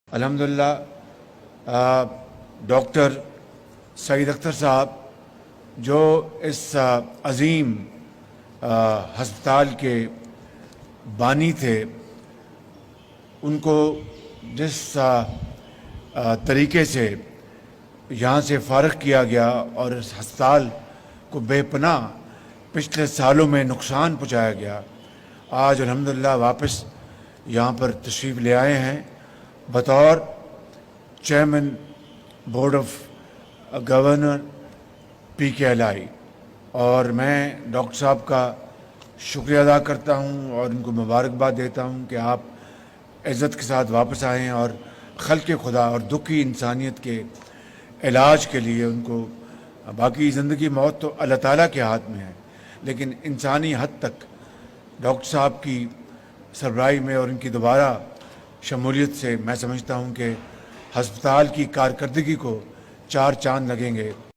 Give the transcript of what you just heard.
अल्हम्दुलिल्लाह डॉक्टर सईद अख्तर साहब जो इस अज़ीम हस्पताल के बानी थे, उनको जिस तरीके से यहाँ से फ़ारिग किया गया और इस हस्पताल को बेपनाह पिछले सालों में नुकसान पहुँचाया गया, आज अल्हम्दुलिल्लाह वापस यहाँ पर तशरीफ़ ले आए हैं बतौर chairman board of governor PKLI। और मैं डॉक्टर साहब का शुक्रिया अदा करता हूँ और उनको मुबारकबाद देता हूँ कि आप इज़्ज़त के साथ वापस आए हैं और खल्क़ खुदा और दुखी इंसानियत के इलाज के लिए उनको, बाकी ज़िंदगी मौत तो अल्लाह ताला के हाथ में है, लेकिन इंसानी हद तक डॉक्टर साहब की सरबराही में और उनकी दोबारा शमूलियत से मैं समझता हूँ कि हस्पताल की कारकर्दगी को चार चांद लगेंगे।